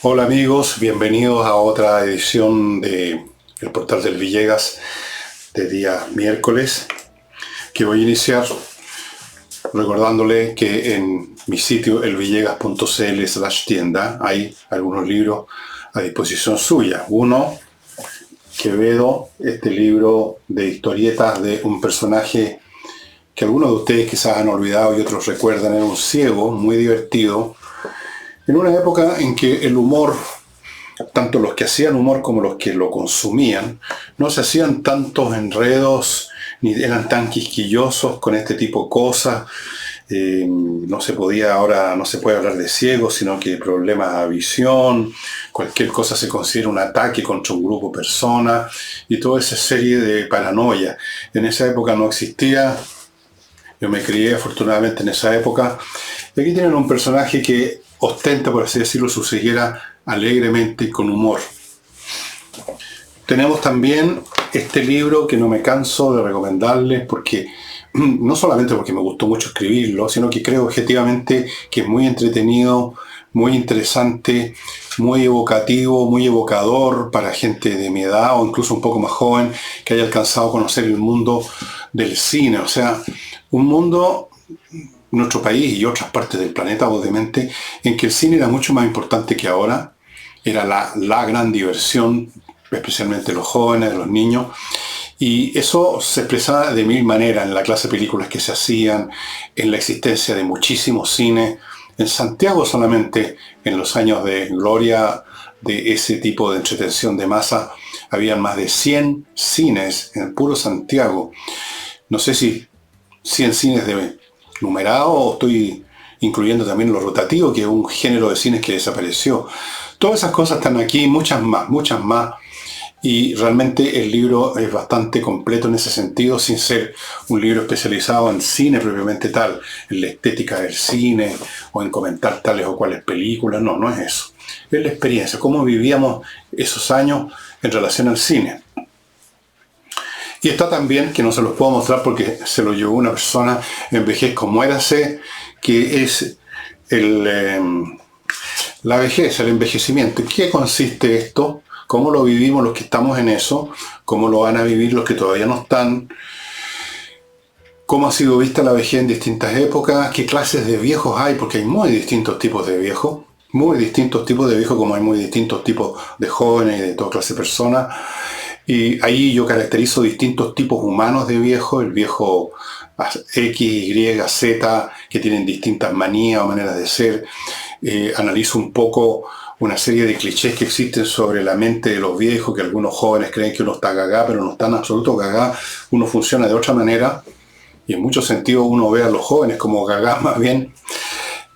Hola amigos, bienvenidos a otra edición de El Portal del Villegas de día miércoles, que voy a iniciar recordándole que en mi sitio elvillegas.cl/tienda hay algunos libros a disposición suya. Uno, Quevedo, este libro de historietas de un personaje que algunos de ustedes quizás han olvidado y otros recuerdan, era un ciego muy divertido, en una época en que el humor, tanto los que hacían humor como los que lo consumían, no se hacían tantos enredos ni eran tan quisquillosos con este tipo de cosas. Ahora no se puede hablar de ciegos, sino que problemas de visión, cualquier cosa se considera un ataque contra un grupo de personas y toda esa serie de paranoia. En esa época no existía. Yo me crié afortunadamente en esa época. Y aquí tienen un personaje que ostenta, por así decirlo, su ceguera alegremente y con humor. Tenemos también este libro que no me canso de recomendarles porque no solamente porque me gustó mucho escribirlo, sino que creo objetivamente que es muy entretenido, muy interesante, muy evocativo, muy evocador para gente de mi edad o incluso un poco más joven que haya alcanzado a conocer el mundo del cine. O sea, un mundo, nuestro país y otras partes del planeta, obviamente, en que el cine era mucho más importante que ahora. Era la gran diversión, especialmente los jóvenes, los niños. Y eso se expresaba de mil maneras en la clase de películas que se hacían, en la existencia de muchísimos cines. En Santiago solamente, en los años de gloria de ese tipo de entretención de masa, habían más de 100 cines en el puro Santiago. No sé si 100 cines de numerado o estoy incluyendo también los rotativos, que es un género de cines que desapareció. Todas esas cosas están aquí, muchas más. Y realmente el libro es bastante completo en ese sentido, sin ser un libro especializado en cine propiamente tal, en la estética del cine o en comentar tales o cuales películas. No, no es eso. Es la experiencia, cómo vivíamos esos años en relación al cine. Y está también, que no se los puedo mostrar porque se lo llevó una persona, Envejezco, Muérase, que es la vejez, el envejecimiento. ¿En qué consiste esto? ¿Cómo lo vivimos los que estamos en eso? ¿Cómo lo van a vivir los que todavía no están? ¿Cómo ha sido vista la vejez en distintas épocas? ¿Qué clases de viejos hay? Porque hay muy distintos tipos de viejos. Muy distintos tipos de viejos, como hay muy distintos tipos de jóvenes y de toda clase de personas. Y ahí yo caracterizo distintos tipos humanos de viejos. El viejo X, Y, Z, que tienen distintas manías o maneras de ser. Analizo un poco una serie de clichés que existen sobre la mente de los viejos, que algunos jóvenes creen que uno está gagá, pero no está en absoluto gagá. Uno funciona de otra manera y en muchos sentidos uno ve a los jóvenes como gagá más bien.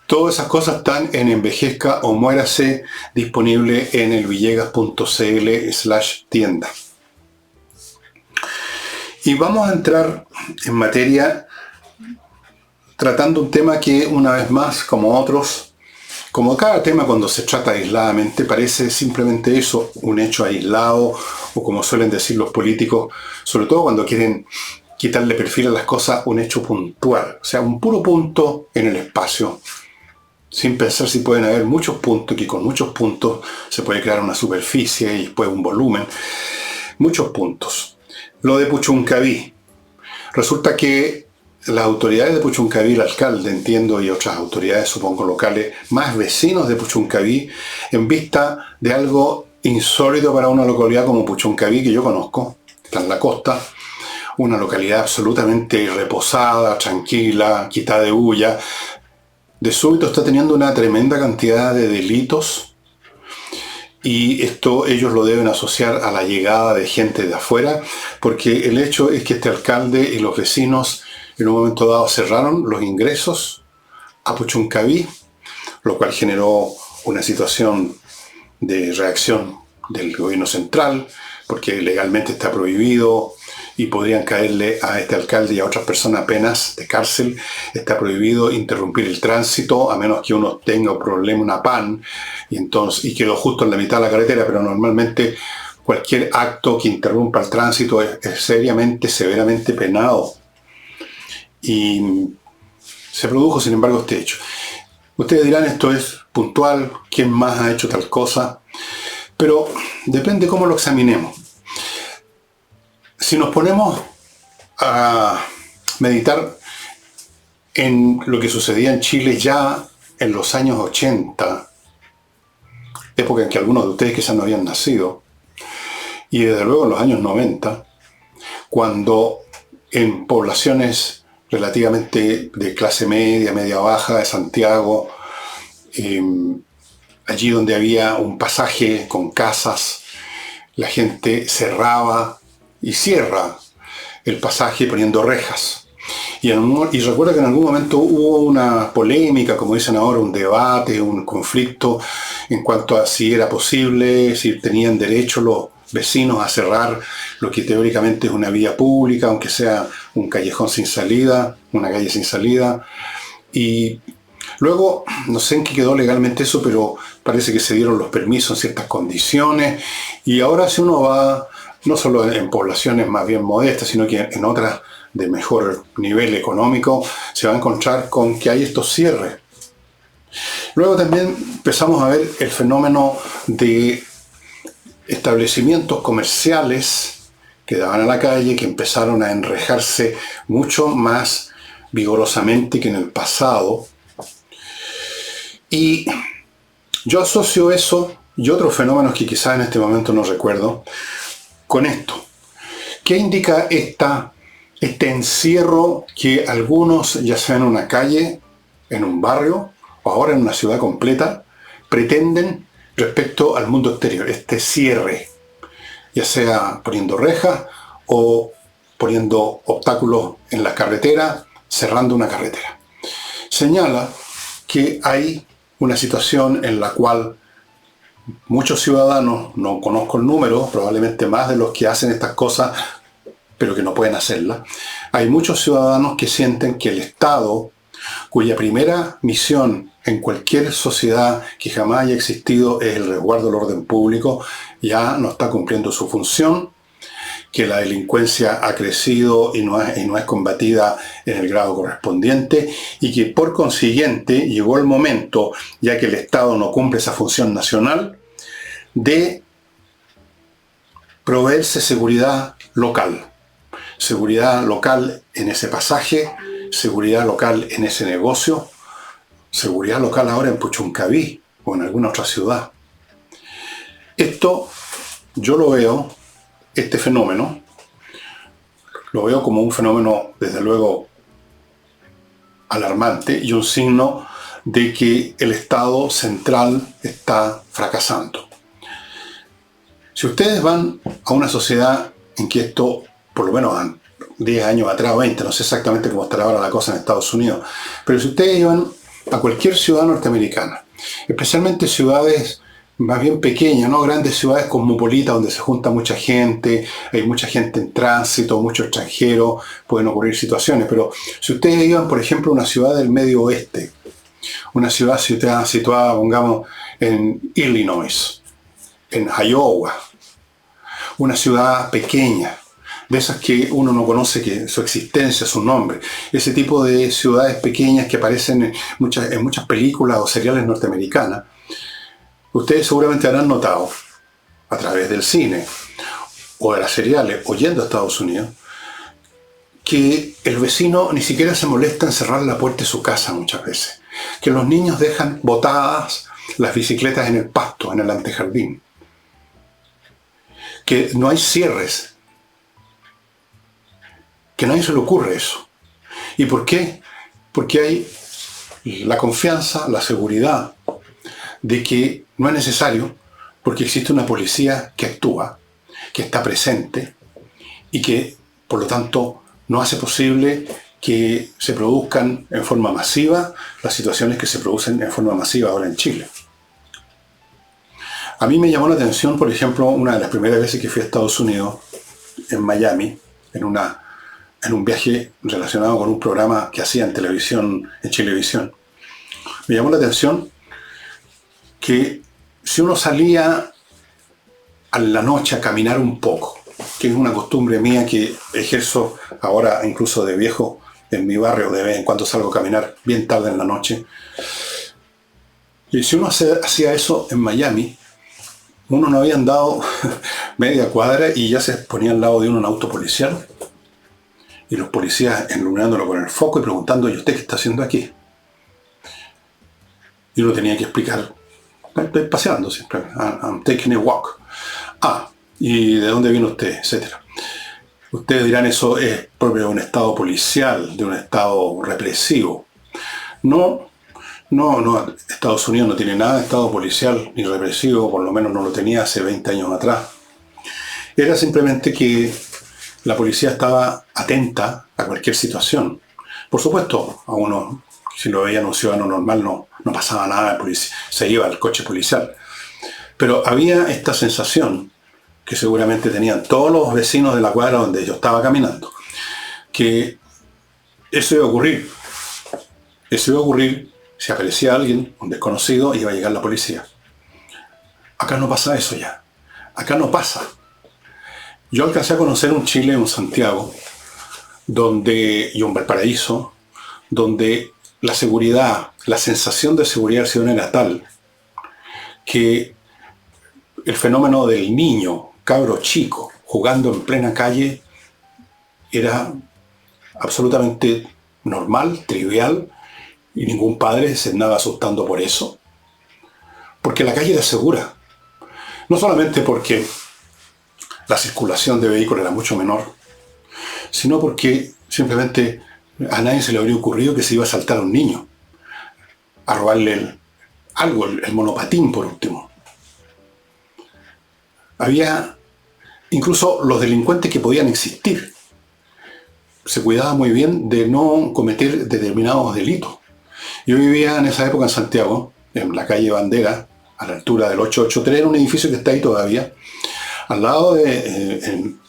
Todas esas cosas están en Envejezca o Muérase, disponible en elvillegas.cl/tienda. Y vamos a entrar en materia tratando un tema que, una vez más, como otros, como cada tema cuando se trata aisladamente, parece simplemente eso, un hecho aislado, o como suelen decir los políticos, sobre todo cuando quieren quitarle perfil a las cosas, un hecho puntual, o sea, un puro punto en el espacio, sin pensar si pueden haber muchos puntos, que con muchos puntos se puede crear una superficie y después un volumen, muchos puntos. Lo de Puchuncaví. Resulta que las autoridades de Puchuncaví, el alcalde, entiendo, y otras autoridades, supongo, locales, más vecinos de Puchuncaví, en vista de algo insólito para una localidad como Puchuncaví, que yo conozco, está en la costa, una localidad absolutamente reposada, tranquila, quitada de bulla, de súbito está teniendo una tremenda cantidad de delitos, y esto ellos lo deben asociar a la llegada de gente de afuera, porque el hecho es que este alcalde y los vecinos en un momento dado cerraron los ingresos a Puchuncaví, lo cual generó una situación de reacción del gobierno central, porque legalmente está prohibido y podrían caerle a este alcalde y a otras personas penas de cárcel. Está prohibido interrumpir el tránsito a menos que uno tenga un problema, una PAN, y quedó justo en la mitad de la carretera, pero normalmente cualquier acto que interrumpa el tránsito es seriamente, severamente penado. Y se produjo, sin embargo, este hecho. Ustedes dirán, esto es puntual, ¿quién más ha hecho tal cosa? Pero depende cómo lo examinemos. Si nos ponemos a meditar en lo que sucedía en Chile ya en los años 80, época en que algunos de ustedes quizás no habían nacido, y desde luego en los años 90, cuando en poblaciones relativamente de clase media, media baja de Santiago, allí donde había un pasaje con casas, la gente cerraba y cierra el pasaje poniendo rejas. Y recuerdo que en algún momento hubo una polémica, como dicen ahora, un debate, un conflicto en cuanto a si era posible, si tenían derecho los vecinos a cerrar lo que teóricamente es una vía pública, aunque sea un callejón sin salida, una calle sin salida. Y luego, no sé en qué quedó legalmente eso, pero parece que se dieron los permisos en ciertas condiciones. Y ahora si uno va, no solo en poblaciones más bien modestas, sino que en otras de mejor nivel económico, se va a encontrar con que hay estos cierres. Luego también empezamos a ver el fenómeno de establecimientos comerciales que daban a la calle, que empezaron a enrejarse mucho más vigorosamente que en el pasado. Y yo asocio eso y otros fenómenos que quizás en este momento no recuerdo con esto. ¿Qué indica este encierro que algunos, ya sea en una calle, en un barrio o ahora en una ciudad completa, pretenden respecto al mundo exterior? Este cierre, ya sea poniendo rejas o poniendo obstáculos en la carretera, cerrando una carretera. Señala que hay una situación en la cual muchos ciudadanos, no conozco el número, probablemente más de los que hacen estas cosas, pero que no pueden hacerlas, hay muchos ciudadanos que sienten que el Estado, cuya primera misión en cualquier sociedad que jamás haya existido es el resguardo del orden público, ya no está cumpliendo su función, que la delincuencia ha crecido y no es combatida en el grado correspondiente, y que por consiguiente llegó el momento, ya que el Estado no cumple esa función nacional, de proveerse seguridad local. Seguridad local en ese pasaje, seguridad local en ese negocio, seguridad local ahora en Puchuncaví o en alguna otra ciudad. Esto yo lo veo, este fenómeno, lo veo como un fenómeno desde luego alarmante y un signo de que el Estado central está fracasando. Si ustedes van a una sociedad en que esto, por lo menos 10 años atrás o 20, no sé exactamente cómo estará ahora la cosa en Estados Unidos, pero si ustedes iban a cualquier ciudad norteamericana, especialmente ciudades más bien pequeñas, no grandes ciudades cosmopolitas donde se junta mucha gente, hay mucha gente en tránsito, muchos extranjeros, pueden ocurrir situaciones, pero si ustedes iban, por ejemplo, a una ciudad del medio oeste, una ciudad situada, pongamos, en Illinois, en Iowa, una ciudad pequeña, de esas que uno no conoce que su existencia, su nombre, ese tipo de ciudades pequeñas que aparecen en muchas películas o seriales norteamericanas, ustedes seguramente habrán notado, a través del cine o de las seriales o yendo a Estados Unidos, que el vecino ni siquiera se molesta en cerrar la puerta de su casa muchas veces, que los niños dejan botadas las bicicletas en el pasto, en el antejardín, que no hay cierres, que a nadie se le ocurre eso. ¿Y por qué? Porque hay la confianza, la seguridad de que no es necesario, porque existe una policía que actúa, que está presente y que, por lo tanto, no hace posible que se produzcan en forma masiva las situaciones que se producen en forma masiva ahora en Chile. A mí me llamó la atención, por ejemplo, una de las primeras veces que fui a Estados Unidos, en Miami, en un viaje relacionado con un programa que hacía en televisión, en Chilevisión. Me llamó la atención que si uno salía a la noche a caminar un poco, que es una costumbre mía que ejerzo ahora incluso de viejo en mi barrio, de vez en cuando salgo a caminar bien tarde en la noche, Y si uno hacía eso en Miami, uno no había andado media cuadra y ya se ponía al lado de uno un auto policial. Y los policías iluminándolo con el foco y preguntando, ¿y usted qué está haciendo aquí? Y uno tenía que explicar, estoy paseando siempre, I'm taking a walk. Ah, ¿y de dónde viene usted? Etcétera. Ustedes dirán, eso es propio de un estado policial, de un estado represivo. No, Estados Unidos no tiene nada de estado policial ni represivo, por lo menos no lo tenía hace 20 años atrás. Era simplemente que la policía estaba atenta a cualquier situación. Por supuesto, a uno, si lo veían un ciudadano normal, no pasaba nada, la policía se iba al coche policial. Pero había esta sensación, que seguramente tenían todos los vecinos de la cuadra donde yo estaba caminando, que eso iba a ocurrir. Eso iba a ocurrir si aparecía alguien, un desconocido, iba a llegar la policía. Acá no pasa eso ya. Acá no pasa. Yo alcancé a conocer un Chile, un Santiago, y un Valparaíso, donde la seguridad, la sensación de seguridad ciudadana era tal que el fenómeno del niño, cabro chico, jugando en plena calle, era absolutamente normal, trivial, y ningún padre se andaba asustando por eso. Porque la calle era segura. No solamente porque la circulación de vehículos era mucho menor, sino porque simplemente a nadie se le habría ocurrido que se iba a asaltar a un niño, a robarle el monopatín por último. Había incluso los delincuentes que podían existir. Se cuidaba muy bien de no cometer determinados delitos. Yo vivía en esa época en Santiago, en la calle Bandera, a la altura del 883, en un edificio que está ahí todavía. Al lado en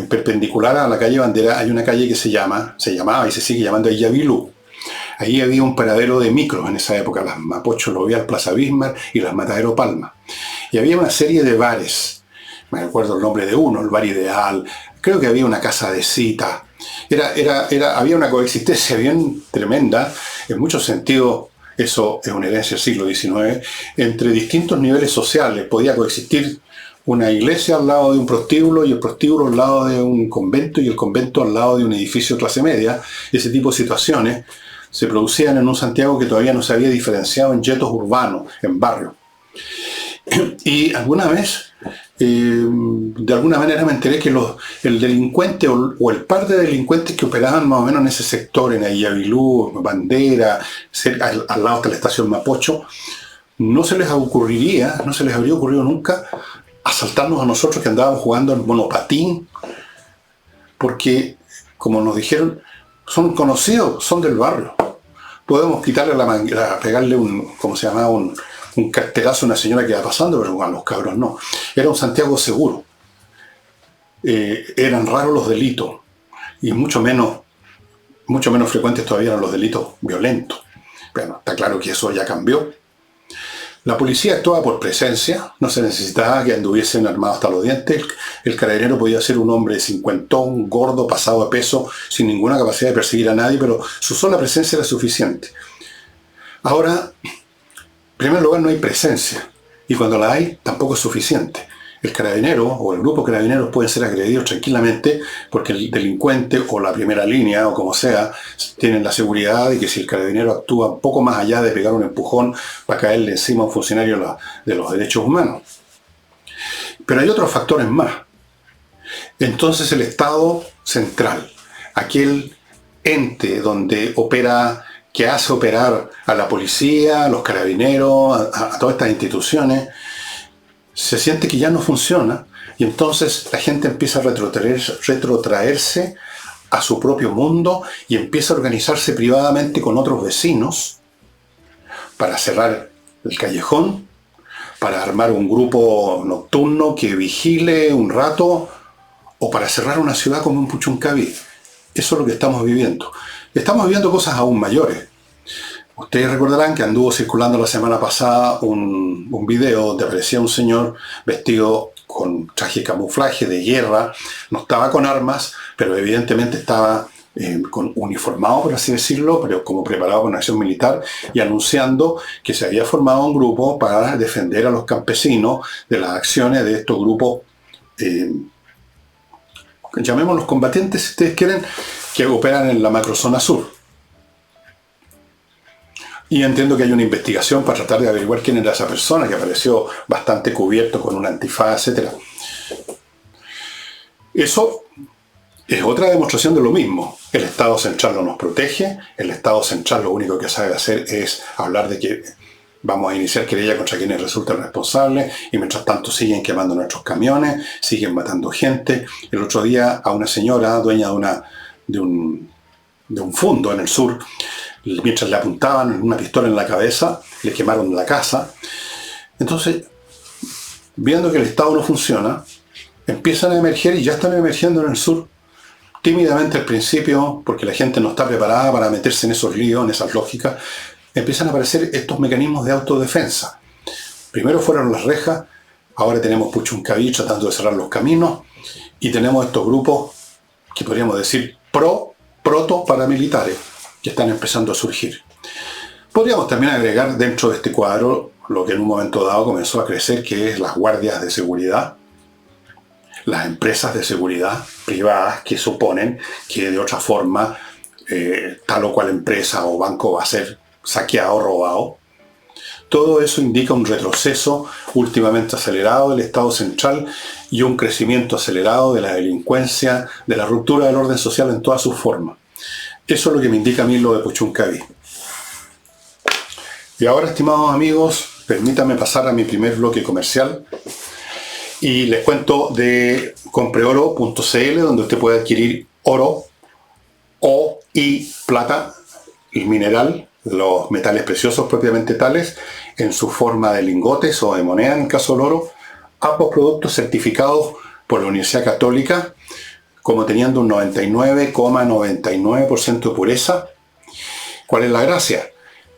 perpendicular a la calle Bandera hay una calle que se llamaba y se sigue llamando Yavilú. Ahí había un paradero de micros en esa época, las Mapocho Lovial, Plaza Bismarck y las Matadero Palma. Y había una serie de bares. Me acuerdo el nombre de uno, el Bar Ideal. Creo que había una casa de cita. Había una coexistencia bien tremenda. En muchos sentidos, eso es una herencia del siglo XIX. Entre distintos niveles sociales podía coexistir una iglesia al lado de un prostíbulo y el prostíbulo al lado de un convento y el convento al lado de un edificio de clase media. Ese tipo de situaciones se producían en un Santiago que todavía no se había diferenciado en yetos urbanos, en barrios. Y alguna vez, de alguna manera me enteré que el delincuente o el par de delincuentes que operaban más o menos en ese sector, en Ayavilú, Bandera, al lado de la estación Mapocho, no se les habría ocurrido nunca asaltarnos a nosotros que andábamos jugando en monopatín, porque, como nos dijeron, son conocidos, son del barrio. Podemos quitarle pegarle un carterazo a una señora que iba pasando, pero a los cabros no. Era un Santiago seguro. Eran raros los delitos y mucho menos frecuentes todavía eran los delitos violentos. Bueno, está claro que eso ya cambió. La policía actuaba por presencia, no se necesitaba que anduviesen armados hasta los dientes. El carabinero podía ser un hombre cincuentón, gordo, pasado de peso, sin ninguna capacidad de perseguir a nadie, pero su sola presencia era suficiente. Ahora, en primer lugar, no hay presencia, y cuando la hay, tampoco es suficiente. El carabinero o el grupo de carabineros pueden ser agredidos tranquilamente porque el delincuente o la primera línea o como sea tienen la seguridad de que si el carabinero actúa un poco más allá de pegar un empujón va a caerle encima a un funcionario de los derechos humanos. Pero hay otros factores más. Entonces el Estado central, aquel ente donde que hace operar a la policía, a los carabineros, a todas estas instituciones, se siente que ya no funciona y entonces la gente empieza a retrotraerse a su propio mundo y empieza a organizarse privadamente con otros vecinos para cerrar el callejón, para armar un grupo nocturno que vigile un rato o para cerrar una ciudad como un Puchuncaví. Eso es lo que estamos viviendo. Estamos viviendo cosas aún mayores. Ustedes recordarán que anduvo circulando la semana pasada un video donde aparecía un señor vestido con traje de camuflaje de guerra, no estaba con armas, pero evidentemente estaba con uniformado, por así decirlo, pero como preparado para una acción militar, y anunciando que se había formado un grupo para defender a los campesinos de las acciones de estos grupos, llamémoslos combatientes si ustedes quieren, que operan en la macrozona sur. Y entiendo que hay una investigación para tratar de averiguar quién era esa persona, que apareció bastante cubierto con una antifaz, etc. Eso es otra demostración de lo mismo. El Estado central no nos protege, el Estado central lo único que sabe hacer es hablar de que vamos a iniciar querella contra quienes resultan responsables, y mientras tanto siguen quemando nuestros camiones, siguen matando gente. El otro día a una señora dueña de un fondo en el sur, mientras le apuntaban una pistola en la cabeza, le quemaron la casa. Entonces, viendo que el Estado no funciona, empiezan a emerger, y ya están emergiendo en el sur, tímidamente al principio, porque la gente no está preparada para meterse en esos líos, en esas lógicas, empiezan a aparecer estos mecanismos de autodefensa. Primero fueron las rejas, ahora tenemos Puchuncaví tratando de cerrar los caminos, y tenemos estos grupos que podríamos decir proto-paramilitares, que están empezando a surgir. Podríamos también agregar dentro de este cuadro lo que en un momento dado comenzó a crecer, que es las guardias de seguridad, las empresas de seguridad privadas que suponen que de otra forma tal o cual empresa o banco va a ser saqueado o robado. Todo eso indica un retroceso últimamente acelerado del Estado central y un crecimiento acelerado de la delincuencia, de la ruptura del orden social en todas sus formas. Eso es lo que me indica a mí lo de Puchuncaví. Y ahora, estimados amigos, permítanme pasar a mi primer bloque comercial y les cuento de compreoro.cl, donde usted puede adquirir oro y plata, el mineral, los metales preciosos propiamente tales, en su forma de lingotes o de moneda en el caso del oro, ambos productos certificados por la Universidad Católica, como teniendo un 99,99% de pureza. ¿Cuál es la gracia?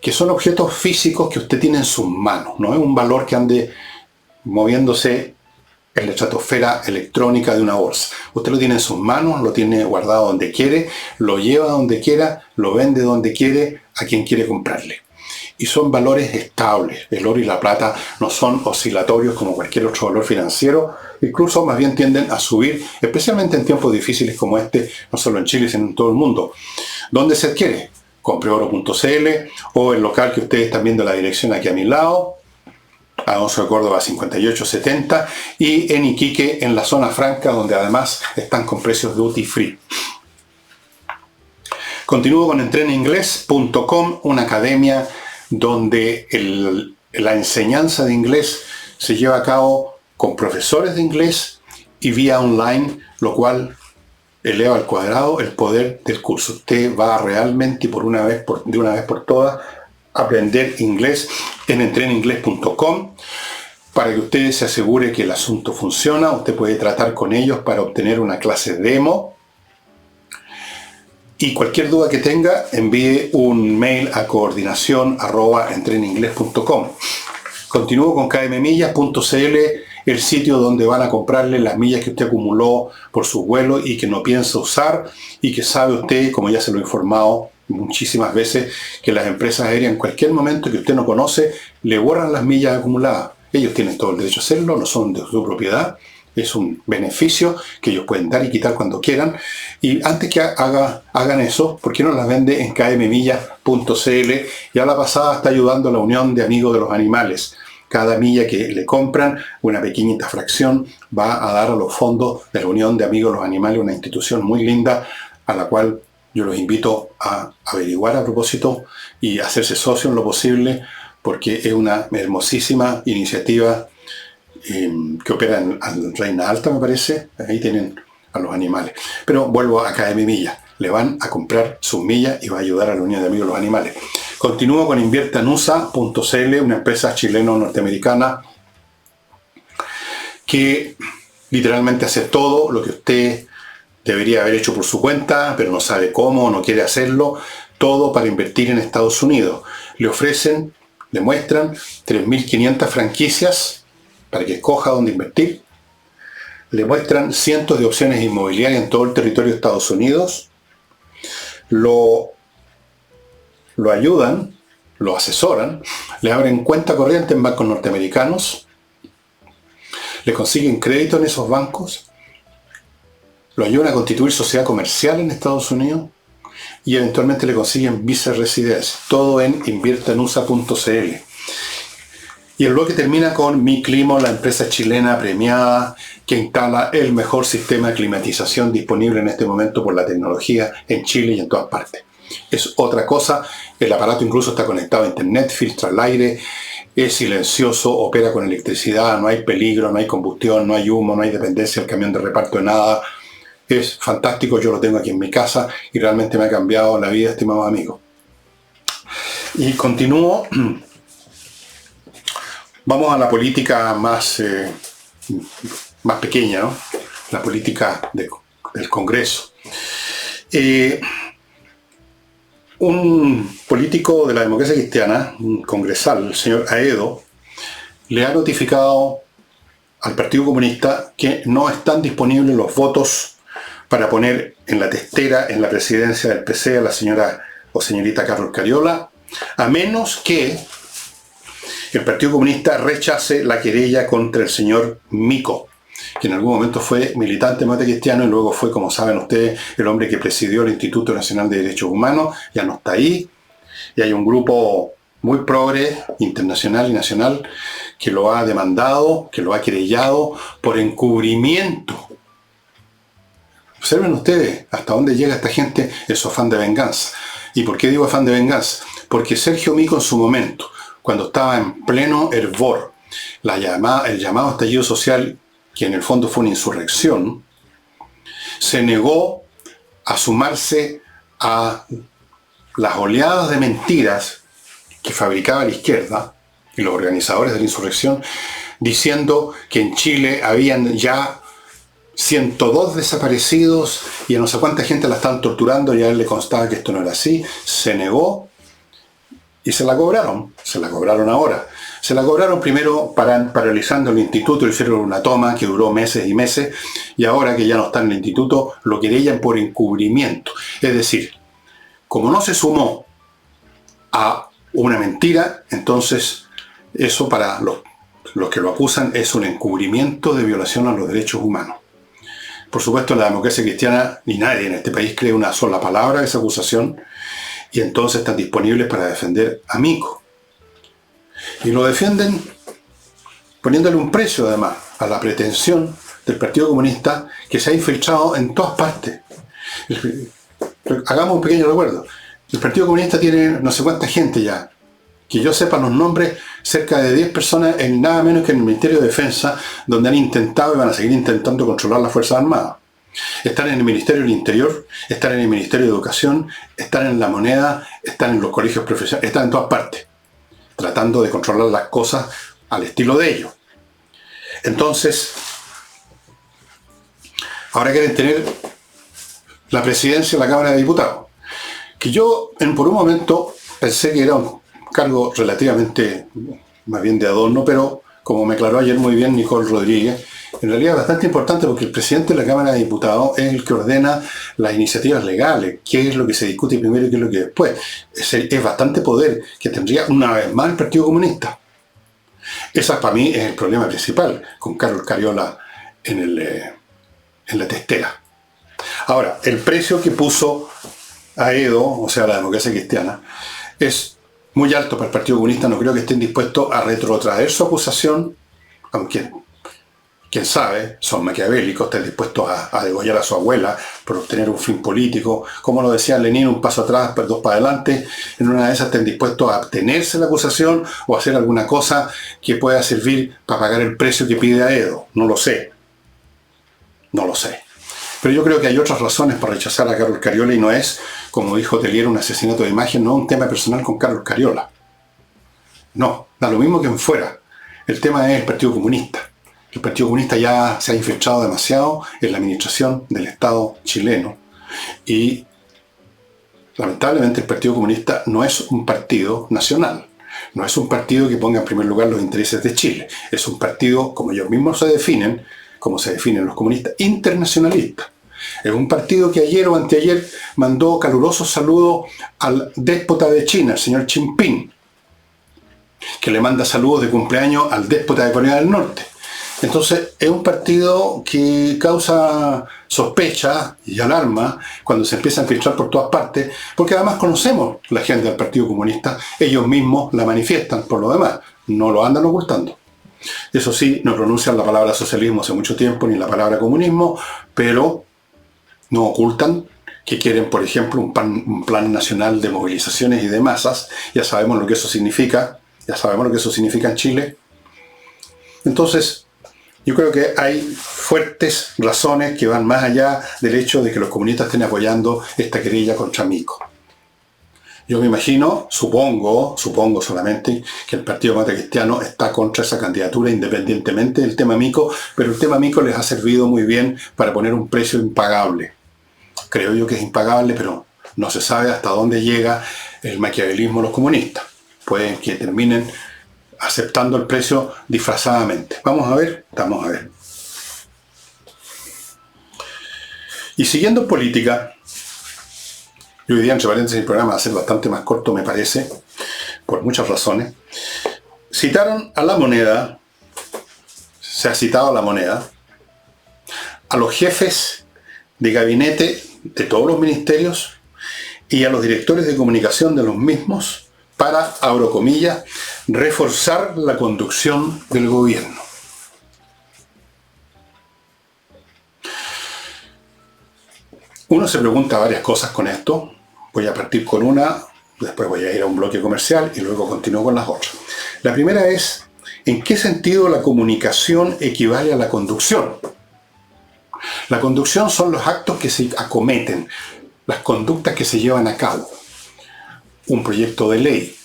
Que son objetos físicos que usted tiene en sus manos, no es un valor que ande moviéndose en la estratosfera electrónica de una bolsa. Usted lo tiene en sus manos, lo tiene guardado donde quiere, lo lleva donde quiera, lo vende donde quiere, a quien quiere comprarle. Y son valores estables. El oro y la plata no son oscilatorios como cualquier otro valor financiero, incluso más bien tienden a subir, especialmente en tiempos difíciles como este, no solo en Chile, sino en todo el mundo. ¿Dónde se adquiere? Compreoro.cl o el local que ustedes están viendo, la dirección aquí a mi lado, Alonso de Córdoba 5870, y en Iquique, en la zona franca, donde además están con precios duty free. Continúo con entreninglés.com, una academia donde la enseñanza de inglés se lleva a cabo con profesores de inglés y vía online, lo cual eleva al cuadrado el poder del curso. Usted va realmente de una vez por todas aprender inglés en entreninglés.com. Para que usted se asegure que el asunto funciona, usted puede tratar con ellos para obtener una clase demo. Y cualquier duda que tenga, envíe un mail a coordinación@entreninglés.com. Continúo con kmmillas.cl, el sitio donde van a comprarle las millas que usted acumuló por su vuelo y que no piensa usar, y que sabe usted, como ya se lo he informado muchísimas veces, que las empresas aéreas en cualquier momento que usted no conoce le borran las millas acumuladas. Ellos tienen todo el derecho a hacerlo, no son de su propiedad. Es un beneficio que ellos pueden dar y quitar cuando quieran. Y antes que hagan eso, ¿por qué no las vende en kmmillas.cl? Ya la pasada está ayudando a la Unión de Amigos de los Animales. Cada milla que le compran, una pequeñita fracción, va a dar a los fondos de la Unión de Amigos de los Animales, una institución muy linda a la cual yo los invito a averiguar a propósito y hacerse socio en lo posible, porque es una hermosísima iniciativa que opera en Reina Alta, me parece. Ahí tienen a los animales. Pero vuelvo a KM Millas. Le van a comprar sus millas y va a ayudar a la Unión de Amigos de los Animales. Continúo con inviertanusa.cl, una empresa chileno-norteamericana que literalmente hace todo lo que usted debería haber hecho por su cuenta, pero no sabe cómo, no quiere hacerlo. Todo para invertir en Estados Unidos. Le ofrecen, le muestran 3.500 franquicias para que escoja dónde invertir. Le muestran cientos de opciones inmobiliarias en todo el territorio de Estados Unidos. lo ayudan, lo asesoran, le abren cuenta corriente en bancos norteamericanos, le consiguen crédito en esos bancos, lo ayudan a constituir sociedad comercial en Estados Unidos y eventualmente le consiguen viceresidencia. Todo en inviertanusa.cl. Y el bloque termina con Miclimo, la empresa chilena premiada que instala el mejor sistema de climatización disponible en este momento por la tecnología en Chile y en todas partes. Es otra cosa, el aparato incluso está conectado a internet, filtra el aire, es silencioso, opera con electricidad, no hay peligro, no hay combustión, no hay humo, no hay dependencia del camión de reparto de nada. Es fantástico, yo lo tengo aquí en mi casa y realmente me ha cambiado la vida, estimados amigos. Y continúo. Vamos a la política más pequeña, ¿no? La política del Congreso. Un político de la democracia cristiana, un congresal, el señor Aedo, le ha notificado al Partido Comunista que no están disponibles los votos para poner en la testera, en la presidencia del PC, a la señora o señorita Carol Cariola, a menos que el Partido Comunista rechace la querella contra el señor Mico, que en algún momento fue militante mate cristiano y luego fue, como saben ustedes, el hombre que presidió el Instituto Nacional de Derechos Humanos. Ya no está ahí, y hay un grupo muy progre, internacional y nacional, que lo ha demandado, que lo ha querellado por encubrimiento. Observen ustedes hasta dónde llega esta gente en su afán de venganza. ¿Y por qué digo afán de venganza? Porque Sergio Mico en su momento, cuando estaba en pleno hervor, el llamado estallido social, que en el fondo fue una insurrección, se negó a sumarse a las oleadas de mentiras que fabricaba la izquierda y los organizadores de la insurrección, diciendo que en Chile habían ya 102 desaparecidos y a no sé cuánta gente la estaban torturando, y a él le constaba que esto no era así. Se negó y se la cobraron ahora. Se la cobraron primero paralizando el instituto, le hicieron una toma que duró meses y meses, y ahora que ya no está en el instituto, lo querellan por encubrimiento. Es decir, como no se sumó a una mentira, entonces eso para los que lo acusan es un encubrimiento de violación a los derechos humanos. Por supuesto, en la democracia cristiana ni nadie en este país cree una sola palabra de esa acusación, y entonces están disponibles para defender a Mico. Y lo defienden poniéndole un precio, además, a la pretensión del Partido Comunista, que se ha infiltrado en todas partes. Hagamos un pequeño recuerdo. El Partido Comunista tiene no sé cuánta gente ya. Que yo sepa los nombres, cerca de 10 personas en nada menos que en el Ministerio de Defensa, donde han intentado y van a seguir intentando controlar las Fuerzas Armadas. Están en el Ministerio del Interior, están en el Ministerio de Educación, están en la moneda, están en los colegios profesionales, están en todas partes, tratando de controlar las cosas al estilo de ellos. Entonces, ahora quieren tener la presidencia de la Cámara de Diputados, que yo por un momento pensé que era un cargo relativamente más bien de adorno, pero como me aclaró ayer muy bien Nicole Rodríguez, en realidad es bastante importante, porque el presidente de la Cámara de Diputados es el que ordena las iniciativas legales, qué es lo que se discute primero y qué es lo que después. Es bastante poder que tendría una vez más el Partido Comunista. Ese para mí es el problema principal con Carol Cariola en la testera. Ahora, el precio que puso Aedo, o sea, la democracia cristiana, es muy alto para el Partido Comunista. No creo que estén dispuestos a retrotraer su acusación, aunque quién sabe, son maquiavélicos, están dispuestos a degollar a su abuela por obtener un fin político. Como lo decía Lenin, un paso atrás, dos para adelante. En una de esas estén dispuestos a abstenerse de la acusación o hacer alguna cosa que pueda servir para pagar el precio que pide Aedo. No lo sé. Pero yo creo que hay otras razones para rechazar a Carol Cariola, y no es, como dijo Telier, un asesinato de imagen, no un tema personal con Carol Cariola. No, da lo mismo que en fuera. El tema es el Partido Comunista. El Partido Comunista ya se ha infiltrado demasiado en la administración del Estado chileno, y lamentablemente el Partido Comunista no es un partido nacional, no es un partido que ponga en primer lugar los intereses de Chile. Es un partido, como ellos mismos se definen, como se definen los comunistas, internacionalistas. Es un partido que ayer o anteayer mandó calurosos saludos al déspota de China, el señor Xi Jinping, que le manda saludos de cumpleaños al déspota de Corea del Norte. Entonces, es un partido que causa sospecha y alarma cuando se empieza a filtrar por todas partes, porque además conocemos la gente del Partido Comunista, ellos mismos la manifiestan por lo demás, no lo andan ocultando. Eso sí, no pronuncian la palabra socialismo hace mucho tiempo, ni la palabra comunismo, pero no ocultan que quieren, por ejemplo, un plan nacional de movilizaciones y de masas. Ya sabemos lo que eso significa, en Chile. Entonces, yo creo que hay fuertes razones que van más allá del hecho de que los comunistas estén apoyando esta querella contra Mico. Yo me imagino, supongo solamente, que el Partido Demócrata Cristiano está contra esa candidatura independientemente del tema Mico, pero el tema Mico les ha servido muy bien para poner un precio impagable. Creo yo que es impagable, pero no se sabe hasta dónde llega el maquiavelismo de los comunistas. Pueden que terminen aceptando el precio disfrazadamente. Vamos a ver. Y siguiendo en política, y hoy día, entre paréntesis, el programa va a ser bastante más corto, me parece, por muchas razones. Citaron a La Moneda, se ha citado a La Moneda, a los jefes de gabinete de todos los ministerios y a los directores de comunicación de los mismos para, abro comillas, reforzar la conducción del gobierno. Uno se pregunta varias cosas con esto. Voy a partir con una, después voy a ir a un bloque comercial y luego continúo con las otras. La primera es, ¿en qué sentido la comunicación equivale a la conducción? La conducción son los actos que se acometen, las conductas que se llevan a cabo. Un proyecto de ley,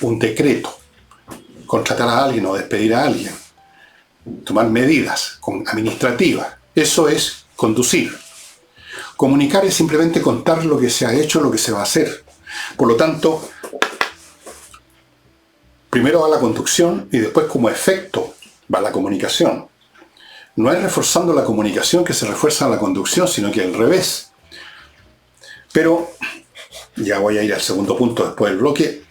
un decreto, contratar a alguien o despedir a alguien, tomar medidas administrativas. Eso es conducir. Comunicar es simplemente contar lo que se ha hecho, lo que se va a hacer. Por lo tanto, primero va la conducción y después como efecto va la comunicación. No es reforzando la comunicación que se refuerza la conducción, sino que al revés. Pero, ya voy a ir al segundo punto después del bloque,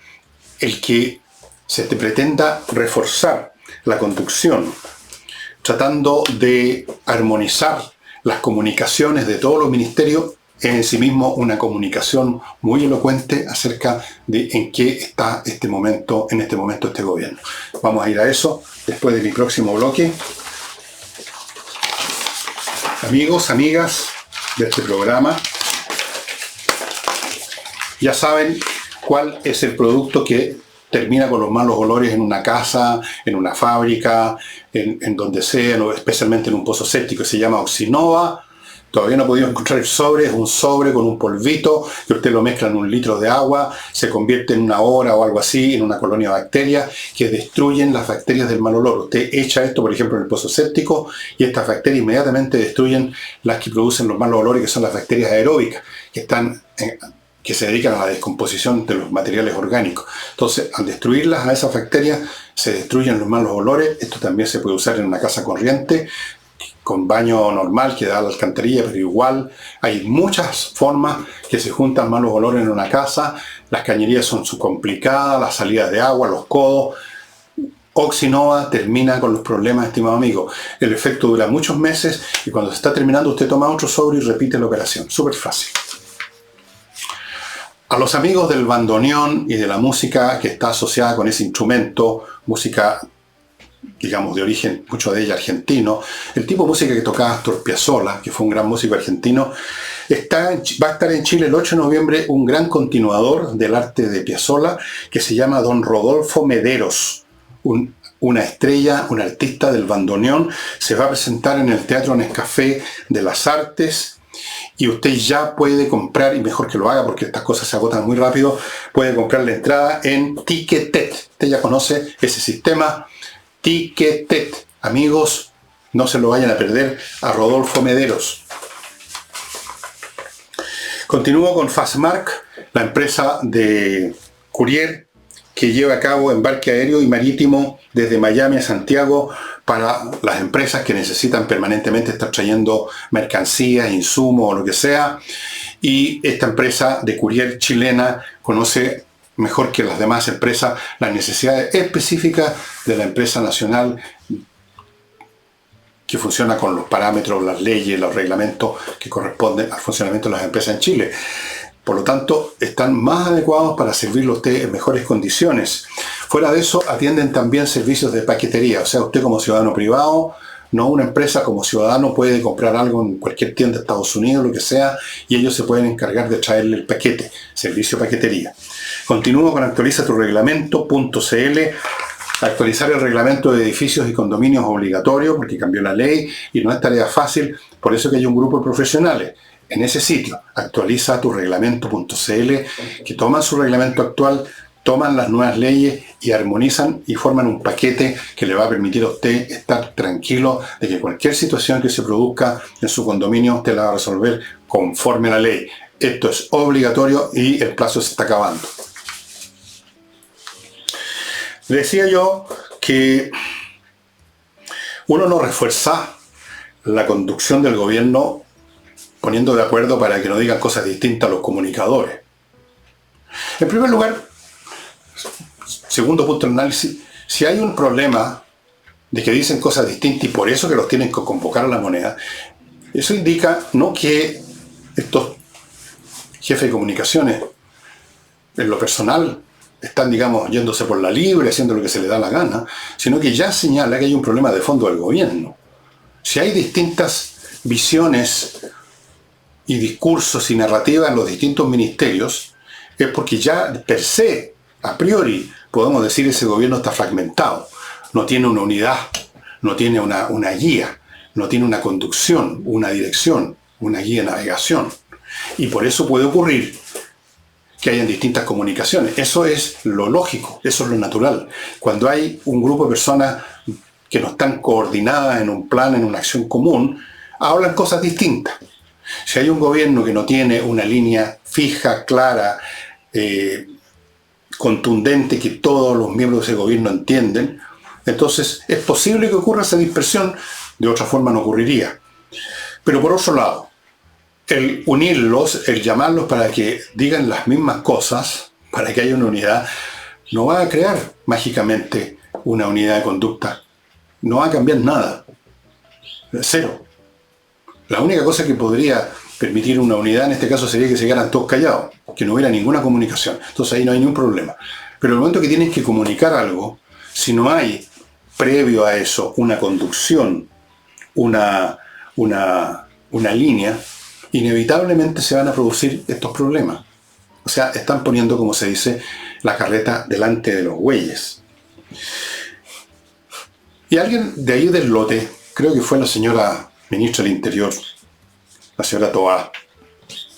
el que se te pretenda reforzar la conducción, tratando de armonizar las comunicaciones de todos los ministerios, es en sí mismo una comunicación muy elocuente acerca de en qué está en este momento este gobierno. Vamos a ir a eso después de mi próximo bloque. Amigos, amigas de este programa, ya saben cuál es el producto que termina con los malos olores en una casa, en una fábrica, en donde sea, especialmente en un pozo séptico. Se llama Oxinova. Todavía no he podido encontrar el sobre. Es un sobre con un polvito que usted lo mezcla en 1 litro de agua, se convierte en 1 hora o algo así en una colonia de bacterias que destruyen las bacterias del mal olor. Usted echa esto, por ejemplo, en el pozo séptico y estas bacterias inmediatamente destruyen las que producen los malos olores, que son las bacterias aeróbicas, que se dedican a la descomposición de los materiales orgánicos. Entonces, al destruirlas a esas bacterias, se destruyen los malos olores. Esto también se puede usar en una casa corriente, con baño normal que da a la alcantarilla, pero igual hay muchas formas que se juntan malos olores en una casa. Las cañerías son complicadas, las salidas de agua, los codos. Oxinova termina con los problemas, estimado amigo. El efecto dura muchos meses y cuando se está terminando usted toma otro sobre y repite la operación. Súper fácil. A los amigos del bandoneón y de la música que está asociada con ese instrumento, música, digamos, de origen, mucho de ella argentino, el tipo de música que tocaba Astor Piazzolla, que fue un gran músico argentino, va a estar en Chile el 8 de noviembre un gran continuador del arte de Piazzolla que se llama don Rodolfo Mederos, una estrella, un artista del bandoneón. Se va a presentar en el Teatro Nescafé de las Artes. Y usted ya puede comprar, y mejor que lo haga porque estas cosas se agotan muy rápido, puede comprar la entrada en Ticketet. Usted ya conoce ese sistema, Ticketet. Amigos, no se lo vayan a perder a Rodolfo Mederos. Continúo con Fastmark, la empresa de courier que lleva a cabo embarque aéreo y marítimo desde Miami a Santiago para las empresas que necesitan permanentemente estar trayendo mercancías, insumos o lo que sea. Y esta empresa de courier chilena conoce mejor que las demás empresas las necesidades específicas de la empresa nacional que funciona con los parámetros, las leyes, los reglamentos que corresponden al funcionamiento de las empresas en Chile. Por lo tanto, están más adecuados para servirle a usted en mejores condiciones. Fuera de eso, atienden también servicios de paquetería. O sea, usted como ciudadano privado, no una empresa, como ciudadano puede comprar algo en cualquier tienda de Estados Unidos, lo que sea, y ellos se pueden encargar de traerle el paquete, servicio de paquetería. Continúo con actualiza tu reglamento.cl. Actualizar el reglamento de edificios y condominios es obligatorio porque cambió la ley y no es tarea fácil, por eso que hay un grupo de profesionales en ese sitio, actualiza tu reglamento.cl, que toman su reglamento actual, toman las nuevas leyes y armonizan y forman un paquete que le va a permitir a usted estar tranquilo de que cualquier situación que se produzca en su condominio usted la va a resolver conforme a la ley. Esto es obligatorio y el plazo se está acabando. Decía yo que uno no refuerza la conducción del gobierno poniendo de acuerdo para que no digan cosas distintas a los comunicadores. En primer lugar, segundo punto de análisis, si hay un problema de que dicen cosas distintas y por eso que los tienen que convocar a la moneda, eso indica no que estos jefes de comunicaciones en lo personal están, digamos, yéndose por la libre, haciendo lo que se les da la gana, sino que ya señala que hay un problema de fondo del gobierno. Si hay distintas visiones y discursos y narrativas en los distintos ministerios, es porque ya per se, a priori, podemos decir que ese gobierno está fragmentado. No tiene una unidad, no tiene una guía, no tiene una conducción, una dirección, una guía de navegación. Y por eso puede ocurrir que hayan distintas comunicaciones. Eso es lo lógico, eso es lo natural. Cuando hay un grupo de personas que no están coordinadas en un plan, en una acción común, hablan cosas distintas. Si hay un gobierno que no tiene una línea fija, clara, contundente, que todos los miembros de ese gobierno entienden, entonces es posible que ocurra esa dispersión, de otra forma no ocurriría. Pero por otro lado, el unirlos, el llamarlos para que digan las mismas cosas, para que haya una unidad, no va a crear mágicamente una unidad de conducta. No va a cambiar nada. Cero. La única cosa que podría permitir una unidad en este caso sería que se quedaran todos callados, que no hubiera ninguna comunicación. Entonces ahí no hay ningún problema. Pero el momento que tienes que comunicar algo, si no hay previo a eso una conducción, una línea, inevitablemente se van a producir estos problemas. O sea, están poniendo, como se dice, la carreta delante de los bueyes. Y alguien de ahí del lote, creo que fue la señora ministra del Interior, la señora Toá,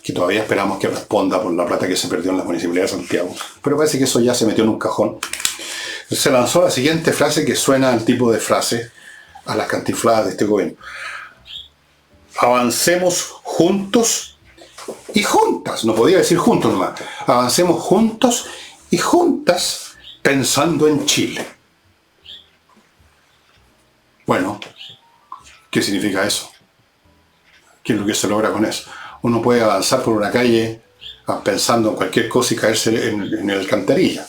que todavía esperamos que responda por la plata que se perdió en la Municipalidad de Santiago, pero parece que eso ya se metió en un cajón. Se lanzó la siguiente frase que suena al tipo de frase a las cantinfladas de este gobierno: avancemos juntos y juntas, no podía decir juntos nomás, avancemos juntos y juntas pensando en Chile. Bueno, ¿qué significa eso? ¿Qué es lo que se logra con eso? Uno puede avanzar por una calle pensando en cualquier cosa y caerse en el alcantarilla.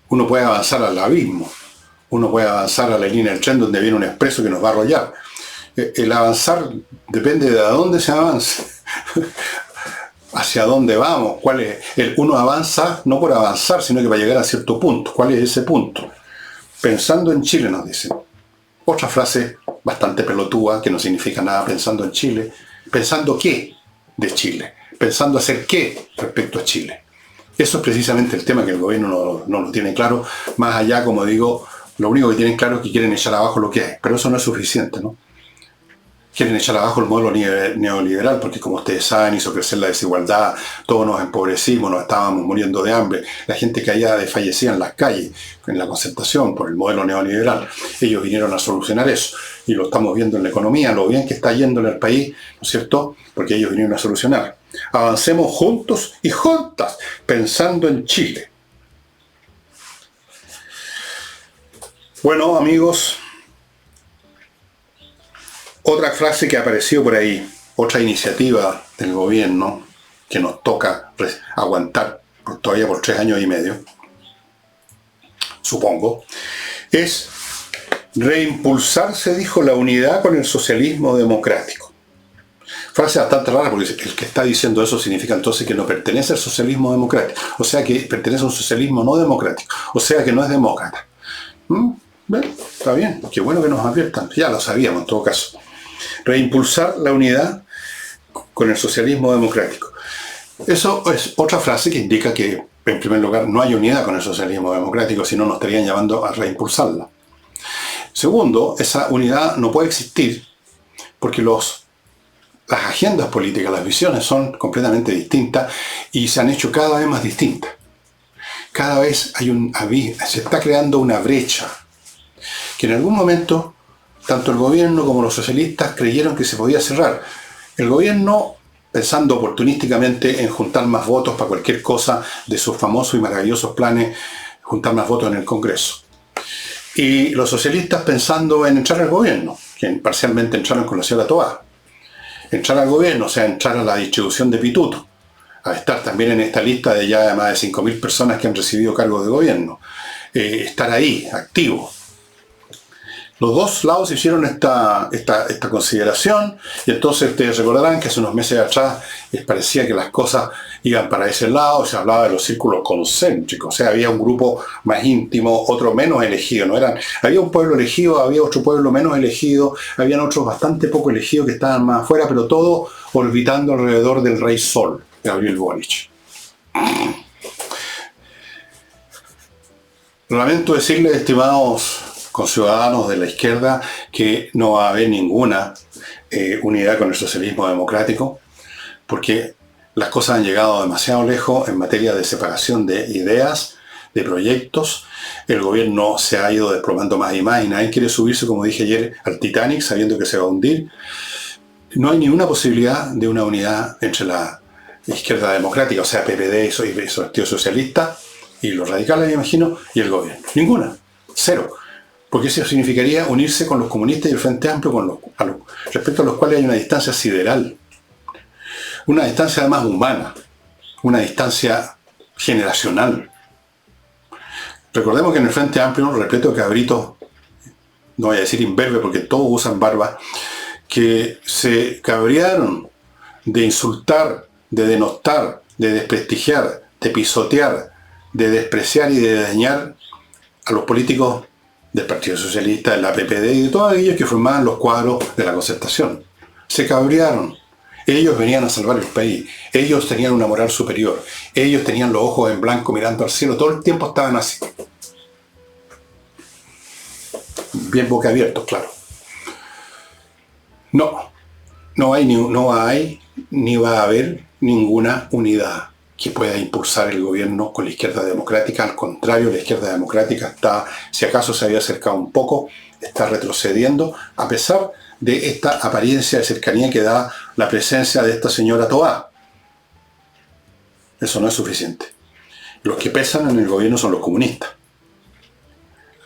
Uno puede avanzar al abismo. Uno puede avanzar a la línea del tren donde viene un expreso que nos va a arrollar. El avanzar depende de a dónde se avance. Hacia dónde vamos. ¿Cuál es? Uno avanza no por avanzar, sino que para llegar a cierto punto. ¿Cuál es ese punto? Pensando en Chile, nos dicen. Otra frase bastante pelotúa, que no significa nada, pensando en Chile. ¿Pensando qué de Chile? ¿Pensando hacer qué respecto a Chile? Eso es precisamente el tema que el gobierno no lo tiene claro. Más allá, como digo, lo único que tienen claro es que quieren echar abajo lo que hay. Pero eso no es suficiente, ¿no? Quieren echar abajo el modelo neoliberal porque, como ustedes saben, hizo crecer la desigualdad, todos nos empobrecimos, nos estábamos muriendo de hambre, la gente caía fallecía en las calles, en la concentración por el modelo neoliberal. Ellos vinieron a solucionar eso y lo estamos viendo en la economía, lo bien que está yendo en el país, ¿no es cierto? Porque ellos vinieron a solucionar. Avancemos juntos y juntas, pensando en Chile. Bueno, amigos, otra frase que apareció por ahí, otra iniciativa del gobierno que nos toca aguantar todavía por 3 años y medio, supongo, es reimpulsar, se dijo, la unidad con el socialismo democrático. Frase bastante rara porque el que está diciendo eso significa entonces que no pertenece al socialismo democrático, o sea que pertenece a un socialismo no democrático, o sea que no es demócrata. Bueno, está bien, qué bueno que nos adviertan, ya lo sabíamos en todo caso. Reimpulsar la unidad con el socialismo democrático. Eso es otra frase que indica que, en primer lugar, no hay unidad con el socialismo democrático, si no nos estarían llamando a reimpulsarla. Segundo, esa unidad no puede existir porque las agendas políticas, las visiones son completamente distintas y se han hecho cada vez más distintas. Cada vez se está creando una brecha que en algún momento tanto el gobierno como los socialistas creyeron que se podía cerrar. El gobierno pensando oportunísticamente en juntar más votos para cualquier cosa de sus famosos y maravillosos planes, juntar más votos en el Congreso. Y los socialistas pensando en entrar al gobierno, que parcialmente entraron con la señora Toá. Entrar al gobierno, o sea, entrar a la distribución de pituto, a estar también en esta lista de ya más de 5.000 personas que han recibido cargos de gobierno. Estar ahí, activo. Los dos lados hicieron esta consideración y entonces ustedes recordarán que hace unos meses atrás parecía que las cosas iban para ese lado, se hablaba de los círculos concéntricos, o sea, había un grupo más íntimo, otro menos elegido, había un pueblo elegido, había otro pueblo menos elegido, habían otros bastante poco elegidos que estaban más afuera, pero todo orbitando alrededor del Rey Sol, Gabriel Boric. Lamento decirles, estimados conciudadanos de la izquierda, que no va a haber ninguna unidad con el socialismo democrático, porque las cosas han llegado demasiado lejos en materia de separación de ideas, de proyectos. El gobierno se ha ido desplomando más y más y nadie quiere subirse, como dije ayer, al Titanic sabiendo que se va a hundir. No hay ninguna posibilidad de una unidad entre la izquierda democrática, o sea, PPD y Partido Socialista, y los radicales, me imagino, y el gobierno. Ninguna. Cero. Porque eso significaría unirse con los comunistas y el Frente Amplio, respecto a los cuales hay una distancia sideral. Una distancia además humana. Una distancia generacional. Recordemos que en el Frente Amplio, repleto de cabritos, no voy a decir imberbe porque todos usan barba, que se cabrearon de insultar, de denostar, de desprestigiar, de pisotear, de despreciar y de dañar a los políticos del Partido Socialista, de la PPD y de todos aquellos que formaban los cuadros de la Concertación. Se cabrearon. Ellos venían a salvar el país. Ellos tenían una moral superior. Ellos tenían los ojos en blanco mirando al cielo. Todo el tiempo estaban así. Bien boquiabiertos, claro. No hay ni va a haber ninguna unidad que pueda impulsar el gobierno con la izquierda democrática. Al contrario, la izquierda democrática está, si acaso se había acercado un poco, está retrocediendo, a pesar de esta apariencia de cercanía que da la presencia de esta señora Toá. Eso no es suficiente. Los que pesan en el gobierno son los comunistas.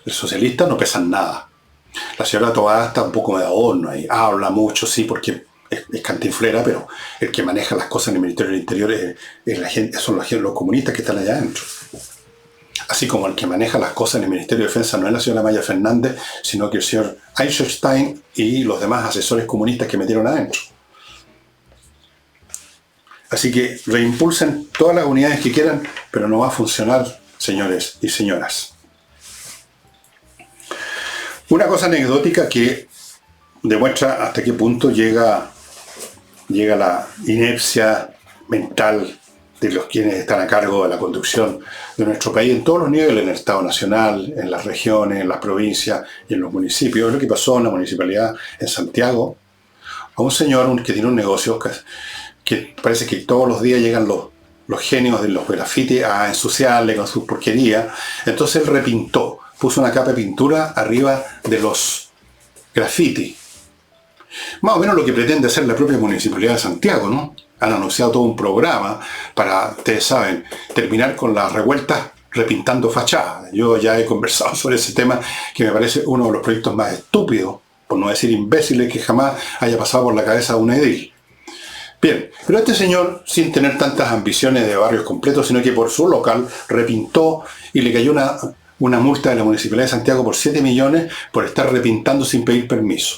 Los socialistas no pesan nada. La señora Toá está un poco de adorno ahí. Habla mucho, sí, porque es cantinflera, pero el que maneja las cosas en el Ministerio del Interior son los comunistas que están allá adentro. Así como el que maneja las cosas en el Ministerio de Defensa no es la señora Maya Fernández, sino que el señor Eisenstein y los demás asesores comunistas que metieron adentro. Así que reimpulsen todas las unidades que quieran, pero no va a funcionar, señores y señoras. Una cosa anecdótica que demuestra hasta qué punto llega la inercia mental de los quienes están a cargo de la conducción de nuestro país en todos los niveles, en el Estado Nacional, en las regiones, en las provincias y en los municipios. Es lo que pasó en la municipalidad en Santiago, a un señor que tiene un negocio que parece que todos los días llegan los genios de los grafitis a ensuciarle con su porquería. Entonces él repintó, puso una capa de pintura arriba de los grafitis. Más o menos lo que pretende hacer la propia Municipalidad de Santiago, ¿no? Han anunciado todo un programa para, ustedes saben, terminar con las revueltas repintando fachadas. Yo ya he conversado sobre ese tema, que me parece uno de los proyectos más estúpidos, por no decir imbéciles, que jamás haya pasado por la cabeza de un edil. Bien, pero este señor, sin tener tantas ambiciones de barrios completos, sino que por su local repintó y le cayó una multa de la Municipalidad de Santiago por 7 millones por estar repintando sin pedir permiso.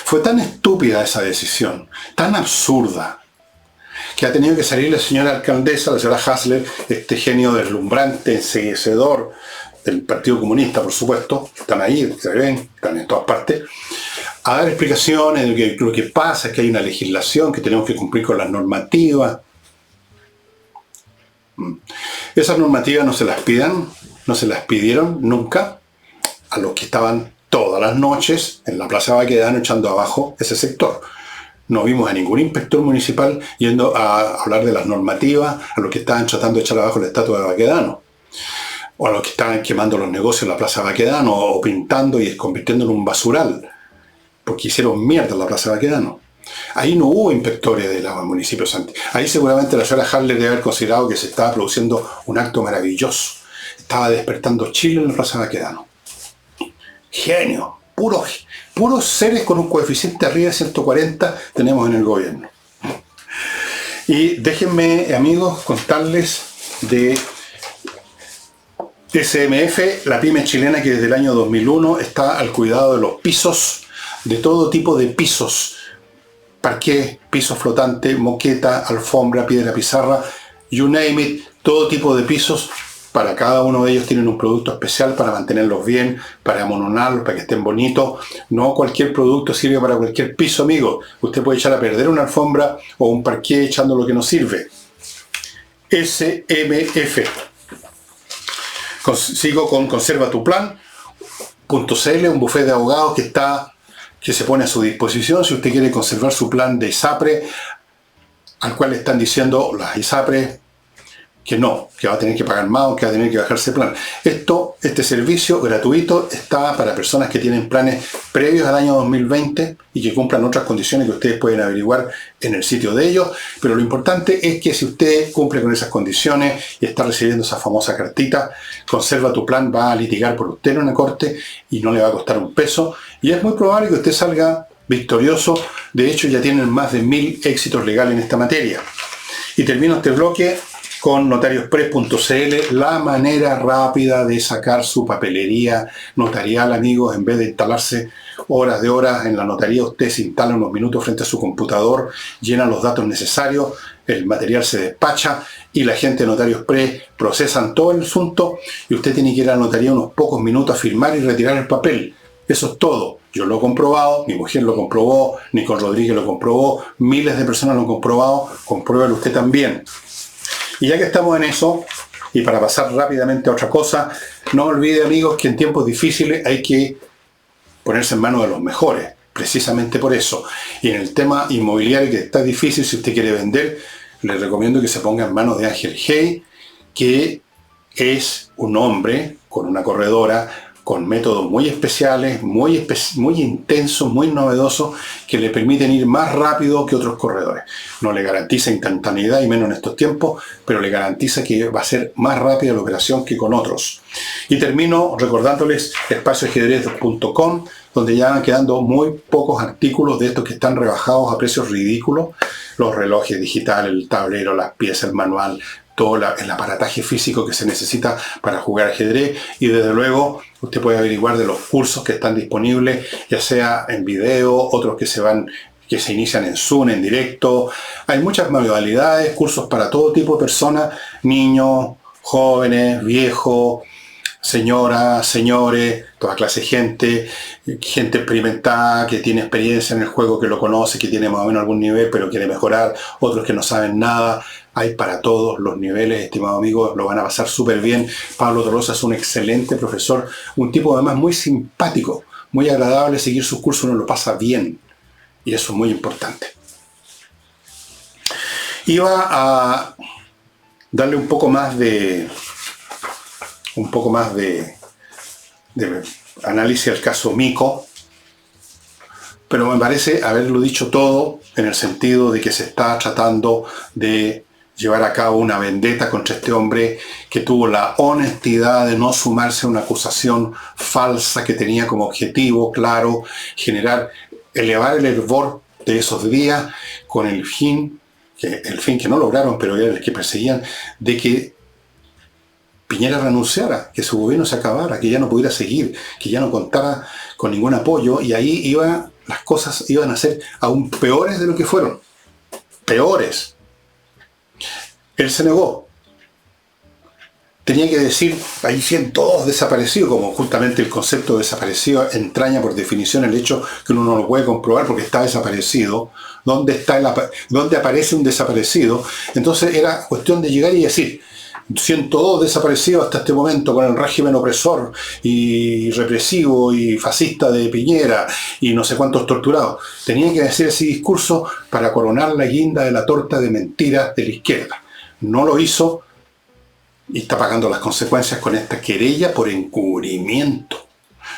Fue tan estúpida esa decisión, tan absurda, que ha tenido que salir la señora alcaldesa, la señora Hasler, este genio deslumbrante, enseguecedor del Partido Comunista, por supuesto, están ahí, se ven, están en todas partes, a dar explicaciones de que lo que pasa es que hay una legislación, que tenemos que cumplir con las normativas. Esas normativas no se las pidieron nunca a los que estaban todas las noches en la Plaza Baquedano echando abajo ese sector. No vimos a ningún inspector municipal yendo a hablar de las normativas, a los que estaban tratando de echar abajo la estatua de Baquedano, o a los que estaban quemando los negocios en la Plaza Baquedano, o pintando y convirtiendo en un basural, porque hicieron mierda en la Plaza Baquedano. Ahí no hubo inspectores de los municipios antes. Ahí seguramente la señora Harler debe haber considerado que se estaba produciendo un acto maravilloso. Estaba despertando Chile en la Plaza Baquedano. Genio, puros seres con un coeficiente arriba de 140 tenemos en el gobierno. Y déjenme, amigos, contarles de SMF, la pyme chilena que desde el año 2001 está al cuidado de los pisos, de todo tipo de pisos, parqué, piso flotante, moqueta, alfombra, piedra pizarra, you name it, todo tipo de pisos. Para cada uno de ellos tienen un producto especial para mantenerlos bien, para amononarlos, para que estén bonitos. No cualquier producto sirve para cualquier piso, amigo. Usted puede echar a perder una alfombra o un parqué echando lo que no sirve. SMF. Sigo con conservatuplan.cl, un buffet de abogados que se pone a su disposición si usted quiere conservar su plan de ISAPRE, al cual le están diciendo las ISAPRE que no, que va a tener que pagar más o que va a tener que bajarse el plan. Este servicio gratuito está para personas que tienen planes previos al año 2020 y que cumplan otras condiciones que ustedes pueden averiguar en el sitio de ellos, pero lo importante es que si usted cumple con esas condiciones y está recibiendo esa famosa cartita, Conserva tu Plan va a litigar por usted en una corte y no le va a costar un peso, y es muy probable que usted salga victorioso. De hecho, ya tienen más de 1000 éxitos legales en esta materia. Y termino este bloque con notariospress.cl, la manera rápida de sacar su papelería notarial, amigos. En vez de instalarse horas de horas en la notaría, usted se instala unos minutos frente a su computador, llena los datos necesarios, el material se despacha y la gente de Notarios Press procesan todo el asunto y usted tiene que ir a la notaría unos pocos minutos a firmar y retirar el papel. Eso es todo. Yo lo he comprobado, mi mujer lo comprobó, Nicole Rodríguez lo comprobó, miles de personas lo han comprobado, compruébelo usted también. Y ya que estamos en eso, y para pasar rápidamente a otra cosa, no olvide, amigos, que en tiempos difíciles hay que ponerse en manos de los mejores, precisamente por eso. Y en el tema inmobiliario, que está difícil, si usted quiere vender, le recomiendo que se ponga en manos de Ángel Hey, que es un hombre con una corredora, con métodos muy especiales, muy intensos, muy novedosos, que le permiten ir más rápido que otros corredores. No le garantiza instantaneidad, y menos en estos tiempos, pero le garantiza que va a ser más rápida la operación que con otros. Y termino recordándoles espacioajedrez.com, donde ya van quedando muy pocos artículos de estos que están rebajados a precios ridículos. Los relojes digitales, el tablero, las piezas, el manual, todo el aparataje físico que se necesita para jugar ajedrez, y desde luego usted puede averiguar de los cursos que están disponibles, ya sea en video, otros que se inician en Zoom, en directo. Hay muchas modalidades, cursos para todo tipo de personas, niños, jóvenes, viejos, señoras, señores, toda clase de gente experimentada, que tiene experiencia en el juego, que lo conoce, que tiene más o menos algún nivel, pero quiere mejorar, otros que no saben nada. Hay para todos los niveles, estimados amigos, lo van a pasar súper bien. Pablo Tolosa es un excelente profesor, un tipo además muy simpático, muy agradable. Seguir sus cursos, uno lo pasa bien, y eso es muy importante. Iba a darle un poco más de análisis al caso Mico, pero me parece haberlo dicho todo en el sentido de que se está tratando de llevar a cabo una vendetta contra este hombre que tuvo la honestidad de no sumarse a una acusación falsa que tenía como objetivo claro elevar el hervor de esos días con el fin que no lograron, pero era el que perseguían, de que Piñera renunciara, que su gobierno se acabara, que ya no pudiera seguir, que ya no contara con ningún apoyo, y ahí las cosas iban a ser aún peores de lo que fueron. Peores. Él se negó. Tenía que decir, ahí 102 desaparecidos, como justamente el concepto de desaparecido entraña por definición el hecho que uno no lo puede comprobar porque está desaparecido. ¿Dónde aparece un desaparecido? Entonces era cuestión de llegar y decir, 102 desaparecidos hasta este momento con el régimen opresor y represivo y fascista de Piñera y no sé cuántos torturados. Tenía que decir ese discurso para coronar la guinda de la torta de mentiras de la izquierda. No lo hizo y está pagando las consecuencias con esta querella por encubrimiento.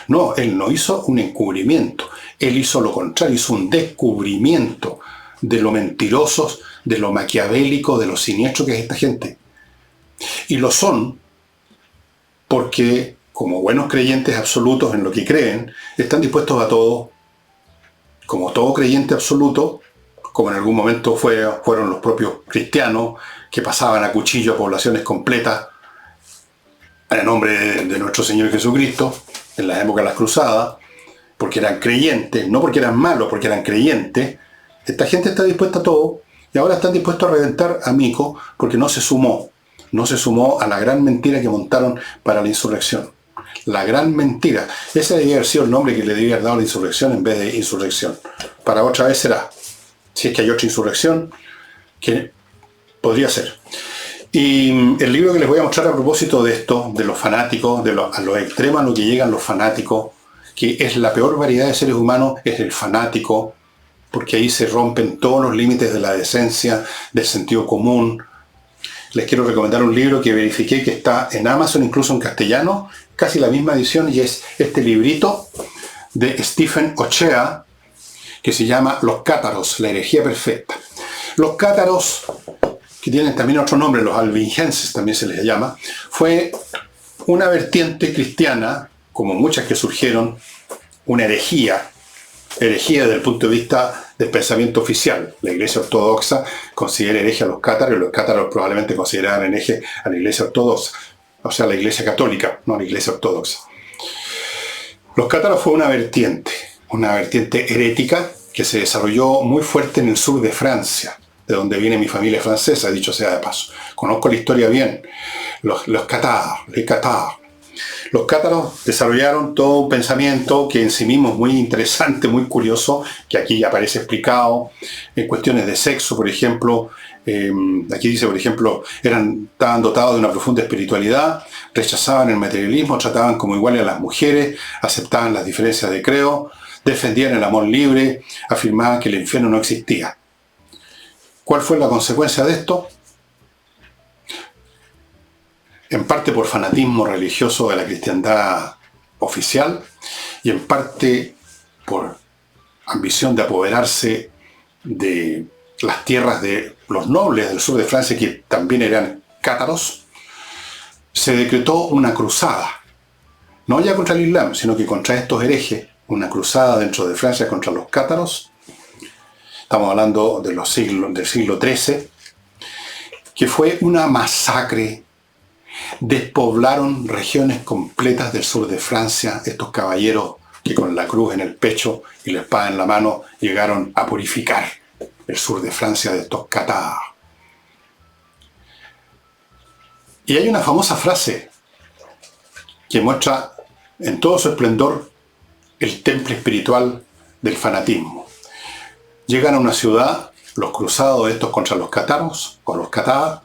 No, él no hizo un encubrimiento. Él hizo lo contrario, hizo un descubrimiento de lo mentirosos, de lo maquiavélico, de lo siniestro que es esta gente. Y lo son porque, como buenos creyentes absolutos en lo que creen, están dispuestos a todo. Como todo creyente absoluto, como en algún momento fueron los propios cristianos que pasaban a cuchillo a poblaciones completas en nombre de nuestro Señor Jesucristo, en las épocas de las cruzadas, porque eran creyentes, no porque eran malos, porque eran creyentes. Esta gente está dispuesta a todo y ahora están dispuestos a reventar a Mico porque no se sumó a la gran mentira que montaron para la insurrección. La gran mentira. Ese debía haber sido el nombre que le debía haber dado a la insurrección en vez de insurrección. Para otra vez será. Si es que hay otra insurrección, que podría ser. Y el libro que les voy a mostrar a propósito de esto, de los fanáticos, a los extremos a lo que llegan los fanáticos, que es la peor variedad de seres humanos, es el fanático, porque ahí se rompen todos los límites de la decencia, del sentido común. Les quiero recomendar un libro que verifiqué que está en Amazon, incluso en castellano, casi la misma edición, y es este librito de Stephen Ochea, que se llama Los Cátaros, la herejía perfecta. Los cátaros, que tienen también otro nombre, los albingenses también se les llama, fue una vertiente cristiana, como muchas que surgieron, una herejía desde el punto de vista del pensamiento oficial. La Iglesia Ortodoxa considera hereje a los cátaros, y los cátaros probablemente consideraban hereje a la Iglesia Ortodoxa, o sea, la Iglesia Católica, no la Iglesia Ortodoxa. Los cátaros fue una vertiente herética que se desarrolló muy fuerte en el sur de Francia, de donde viene mi familia francesa, dicho sea de paso. Conozco la historia bien. Los cátaros. Los cátaros desarrollaron todo un pensamiento que en sí mismo es muy interesante, muy curioso, que aquí aparece explicado en cuestiones de sexo, por ejemplo. Aquí dice, por ejemplo, estaban dotados de una profunda espiritualidad, rechazaban el materialismo, trataban como iguales a las mujeres, aceptaban las diferencias de credo, defendían el amor libre, afirmaban que el infierno no existía. ¿Cuál fue la consecuencia de esto? En parte por fanatismo religioso de la cristiandad oficial y en parte por ambición de apoderarse de las tierras de los nobles del sur de Francia, que también eran cátaros, se decretó una cruzada, no ya contra el Islam, sino que contra estos herejes, una cruzada dentro de Francia contra los cátaros. Estamos hablando del siglo XIII, que fue una masacre. Despoblaron regiones completas del sur de Francia, estos caballeros que con la cruz en el pecho y la espada en la mano llegaron a purificar el sur de Francia de estos cátaros. Y hay una famosa frase que muestra en todo su esplendor el temple espiritual del fanatismo. Llegan a una ciudad, los cruzados estos contra los cátaros, o los cátaros,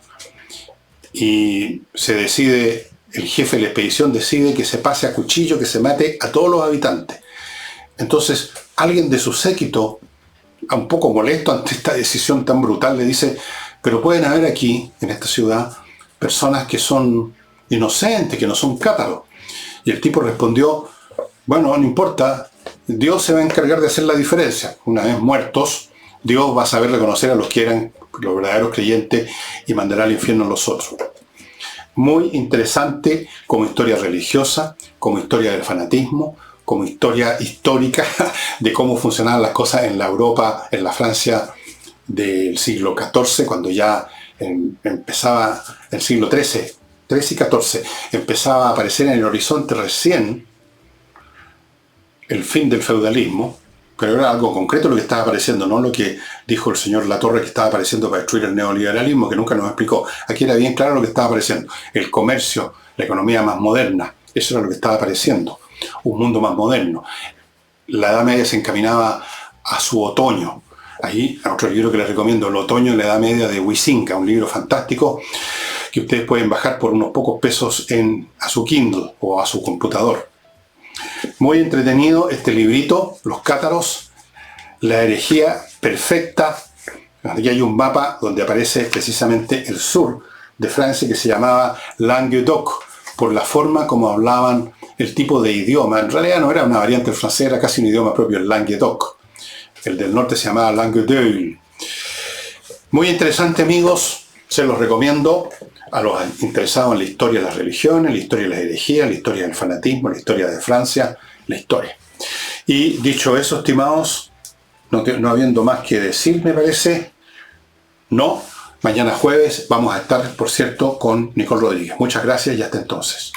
y se decide, el jefe de la expedición decide que se pase a cuchillo, que se mate a todos los habitantes. Entonces, alguien de su séquito, un poco molesto ante esta decisión tan brutal, le dice, pero pueden haber aquí, en esta ciudad, personas que son inocentes, que no son cátaros. Y el tipo respondió, bueno, no importa, Dios se va a encargar de hacer la diferencia. Una vez muertos, Dios va a saber reconocer a los que eran los verdaderos creyentes y mandará al infierno a los otros. Muy interesante como historia religiosa, como historia del fanatismo, como historia histórica de cómo funcionaban las cosas en la Europa, en la Francia del siglo XIV, cuando ya empezaba el siglo XIII y XIV, empezaba a aparecer en el horizonte recién el fin del feudalismo, pero era algo concreto lo que estaba apareciendo, no lo que dijo el señor Latorre que estaba apareciendo para destruir el neoliberalismo, que nunca nos explicó. Aquí era bien claro lo que estaba apareciendo. El comercio, la economía más moderna, eso era lo que estaba apareciendo. Un mundo más moderno. La Edad Media se encaminaba a su otoño. Ahí, otro libro que les recomiendo, El otoño en la Edad Media de Huizinga, un libro fantástico que ustedes pueden bajar por unos pocos pesos a su Kindle o a su computador. Muy entretenido este librito, Los Cátaros, la herejía perfecta. Aquí hay un mapa donde aparece precisamente el sur de Francia, que se llamaba Languedoc, por la forma como hablaban, el tipo de idioma. En realidad no era una variante del francés, era casi un idioma propio, el Languedoc. El del norte se llamaba Languedoc. Muy interesante, amigos, se los recomiendo a los interesados en la historia de las religiones, la historia de las herejías, la historia del fanatismo, la historia de Francia, la historia. Y dicho eso, estimados, no habiendo más que decir, me parece, mañana jueves vamos a estar, por cierto, con Nicole Rodríguez. Muchas gracias y hasta entonces.